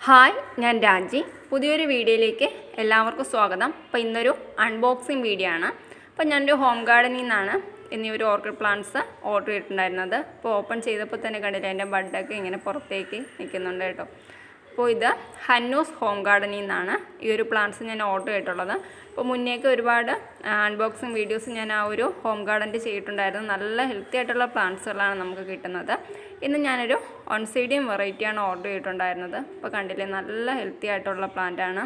Hi, ഞാൻ രാജി. പുതിയൊരു വീഡിയോയിലേക്ക് എല്ലാവർക്കും സ്വാഗതം. അപ്പോൾ ഇന്നൊരു അൺബോക്സിങ് വീഡിയോ ആണ്. അപ്പോൾ ഞാനൊരു ഹോം ഗാർഡനിൽ നിന്നാണ് ഇന്നീ ഒരു ഓർക്കിഡ് പ്ലാന്റ്സ് ഓർഡർ ചെയ്തിട്ടുണ്ടായിരുന്നത്. അപ്പോൾ ഓപ്പൺ ചെയ്തപ്പോൾ തന്നെ കണ്ടില്ല, എൻ്റെ ബഡൊക്കെ ഇങ്ങനെ പുറത്തേക്ക് നിൽക്കുന്നുണ്ട് കേട്ടോ. അപ്പോൾ ഇത് ഹന്നൂസ് ഹോം ഗാർഡനിൽ നിന്നാണ് ഈ ഒരു പ്ലാന്റ്സ് ഞാൻ ഓർഡർ ചെയ്തിട്ടുള്ളത്. അപ്പോൾ മുന്നേക്ക് ഒരുപാട് അൺബോക്സിങ് വീഡിയോസ് ഞാൻ ആ ഒരു ഹോം ഗാർഡൻ്റെ ചെയ്തിട്ടുണ്ടായിരുന്നു. നല്ല ഹെൽത്തി ആയിട്ടുള്ള പ്ലാന്റ്സുകളാണ് നമുക്ക് കിട്ടുന്നത്. ഇന്ന് ഞാനൊരു ഓൺസൈഡിയം വെറൈറ്റിയാണ് ഓർഡർ ചെയ്തിട്ടുണ്ടായിരുന്നത്. അപ്പോൾ കണ്ടില്ലേ, നല്ല ഹെൽത്തി ആയിട്ടുള്ള പ്ലാന്റാണ്.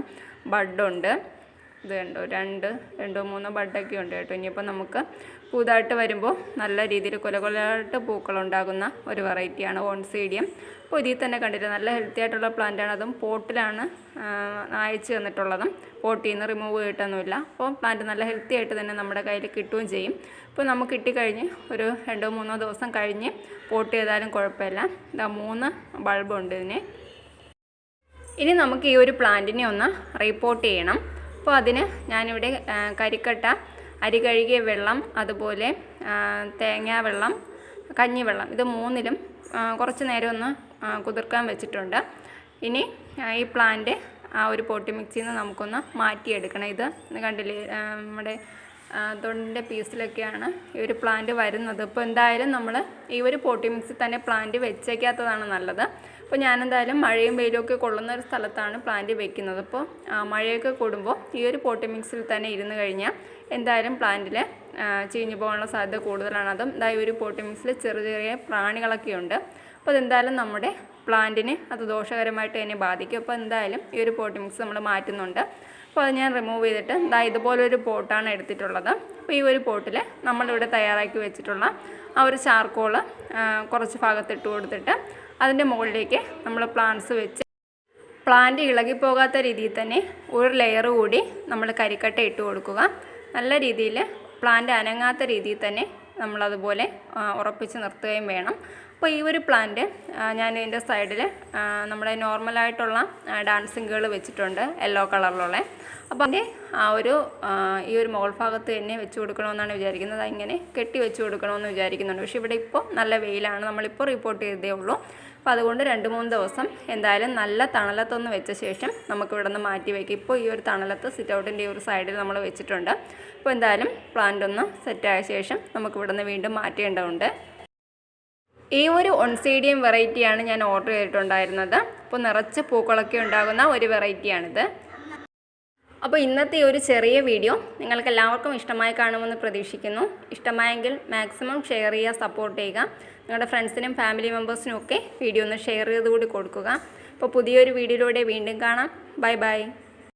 ബഡുണ്ട്, ഇത് കണ്ടോ, രണ്ടോ മൂന്നോ ബഡൊക്കെ ഉണ്ട് കേട്ടോ. ഇനിയിപ്പോൾ നമുക്ക് പുതുതായിട്ട് വരുമ്പോൾ നല്ല രീതിയിൽ കൊലകൊലയായിട്ട് പൂക്കളുണ്ടാകുന്ന ഒരു വെറൈറ്റിയാണ് ഓൺസൈഡിയം. അപ്പോൾ ഇതിൽ തന്നെ കണ്ടിട്ട് നല്ല ഹെൽത്തി ആയിട്ടുള്ള പ്ലാന്റാണ്. അതും പോട്ടിലാണ് അയച്ചു തന്നിട്ടുള്ളതും. പോട്ടിൽ നിന്ന് റിമൂവ് ചെയ്തിട്ടൊന്നുമില്ല. അപ്പോൾ പ്ലാന്റ് നല്ല ഹെൽത്തി ആയിട്ട് തന്നെ നമ്മുടെ കയ്യിൽ കിട്ടുകയും ചെയ്യും. ഇപ്പോൾ നമുക്ക് കിട്ടിക്കഴിഞ്ഞ് ഒരു 2-3 ദിവസം കഴിഞ്ഞ് പോട്ട് ചെയ്താലും കുഴപ്പമില്ല. ഇതാ 3 ബൾബുണ്ട് ഇതിന്. ഇനി നമുക്ക് ഈ ഒരു പ്ലാന്റിനെ ഒന്ന് റീപോർട്ട് ചെയ്യണം. അപ്പോൾ അതിന് ഞാനിവിടെ കരിക്കട്ട, അരി കഴുകിയ വെള്ളം, അതുപോലെ തേങ്ങാ വെള്ളം, കഞ്ഞിവെള്ളം, ഇത് 3ലും കുറച്ച് നേരം ഒന്ന് കുതിർക്കാൻ വെച്ചിട്ടുണ്ട്. ഇനി ഈ പ്ലാന്റ് ആ ഒരു പോട്ടി മിക്സിയിൽ നിന്ന് നമുക്കൊന്ന് മാറ്റിയെടുക്കണം. ഇത് കണ്ടില്ലേ, നമ്മുടെ തൊണ്ടിൻ്റെ പീസിലൊക്കെയാണ് ഈ ഒരു പ്ലാന്റ് വരുന്നത്. അപ്പോൾ എന്തായാലും നമ്മൾ ഈ ഒരു പോട്ടി മിക്സിൽ തന്നെ പ്ലാന്റ് വെച്ചേക്കാത്തതാണ് നല്ലത്. അപ്പോൾ ഞാനെന്തായാലും മഴയും വെയിലും ഒക്കെ കൊള്ളുന്ന ഒരു സ്ഥലത്താണ് പ്ലാന്റ് വെക്കുന്നത്. അപ്പോൾ മഴയൊക്കെ കൂടുമ്പോൾ ഈ ഒരു പോട്ടി മിക്സിൽ തന്നെ ഇരുന്ന് കഴിഞ്ഞാൽ എന്തായാലും പ്ലാന്റിൽ ചീഞ്ഞു പോകാനുള്ള സാധ്യത കൂടുതലാണ്. അതും ഈ ഒരു പോട്ടി മിക്സിൽ ചെറിയ പ്രാണികളൊക്കെ ഉണ്ട്. അപ്പോൾ അതെന്തായാലും നമ്മുടെ പ്ലാന്റിന് അത് ദോഷകരമായിട്ട് തന്നെ ബാധിക്കും. അപ്പോൾ എന്തായാലും ഈ ഒരു പോട്ടി മിക്സ് നമ്മൾ മാറ്റുന്നുണ്ട്. അപ്പോൾ അത് ഞാൻ റിമൂവ് ചെയ്തിട്ട് ഇതുപോലൊരു പോട്ടാണ് എടുത്തിട്ടുള്ളത്. അപ്പോൾ ഈ ഒരു പോട്ടിൽ നമ്മളിവിടെ തയ്യാറാക്കി വെച്ചിട്ടുള്ള ആ ഒരു ചാർക്കോള് കുറച്ച് ഭാഗത്തിട്ട് കൊടുത്തിട്ട് അതിൻ്റെ മുകളിലേക്ക് നമ്മൾ പ്ലാന്റ്സ് വെച്ച് പ്ലാന്റ് ഇളകിപ്പോകാത്ത രീതിയിൽ തന്നെ ഒരു ലെയർ കൂടി നമ്മൾ കരിക്കട്ട ഇട്ട് കൊടുക്കുക. നല്ല രീതിയിൽ പ്ലാന്റ് അനങ്ങാത്ത രീതിയിൽ തന്നെ നമ്മളതുപോലെ ഉറപ്പിച്ച് നിർത്തുകയും വേണം. അപ്പോൾ ഈ ഒരു പ്ലാന്റ് ഞാൻ ഇതിൻ്റെ സൈഡിൽ നമ്മുടെ നോർമലായിട്ടുള്ള ഡാൻസിങ് ഗേൾ വെച്ചിട്ടുണ്ട്, യെല്ലോ കളറിലുള്ള. അപ്പോൾ അതിൻ്റെ ഈ ഒരു മുകൾ ഭാഗത്ത് തന്നെ വെച്ച് കൊടുക്കണമെന്നാണ് വിചാരിക്കുന്നത്. ഇങ്ങനെ കെട്ടി വെച്ച് കൊടുക്കണമെന്ന് വിചാരിക്കുന്നുണ്ട്. പക്ഷേ ഇവിടെ ഇപ്പോൾ നല്ല വെയിലാണ്, നമ്മളിപ്പോൾ റിപ്പോർട്ട് ചെയ്തേ ഉള്ളൂ. അപ്പോൾ അതുകൊണ്ട് 2-3 ദിവസം എന്തായാലും നല്ല തണലത്തൊന്ന് വെച്ച ശേഷം നമുക്ക് ഇവിടെ നിന്ന് മാറ്റി വയ്ക്കും. ഇപ്പോൾ ഈ ഒരു തണലത്ത് സിറ്റ് ഔട്ടിൻ്റെ ഈ ഒരു സൈഡിൽ നമ്മൾ വെച്ചിട്ടുണ്ട്. അപ്പോൾ എന്തായാലും പ്ലാന്റ് ഒന്ന് സെറ്റായ ശേഷം നമുക്ക് ഇവിടെ നിന്ന് വീണ്ടും മാറ്റേണ്ടതുണ്ട്. ഈ ഒരു ഓൺസൈഡിയം വെറൈറ്റിയാണ് ഞാൻ ഓർഡർ ചെയ്തിട്ടുണ്ടായിരുന്നത്. അപ്പോൾ നിറച്ച് പൂക്കളൊക്കെ ഉണ്ടാകുന്ന ഒരു വെറൈറ്റിയാണിത്. അപ്പോൾ ഇന്നത്തെ ഈ ഒരു ചെറിയ വീഡിയോ നിങ്ങൾക്ക് എല്ലാവർക്കും ഇഷ്ടമായി കാണുമെന്ന് പ്രതീക്ഷിക്കുന്നു. ഇഷ്ടമായെങ്കിൽ മാക്സിമം ഷെയർ ചെയ്യുക, സപ്പോർട്ട് ചെയ്യുക. നിങ്ങളുടെ ഫ്രണ്ട്സിനും ഫാമിലി മെമ്പേഴ്സിനും ഒക്കെ വീഡിയോ ഒന്ന് ഷെയർ ചെയ്തുകൂടി കൊടുക്കുക. അപ്പോൾ പുതിയൊരു വീഡിയോയിലൂടെ വീണ്ടും കാണാം. Bye bye.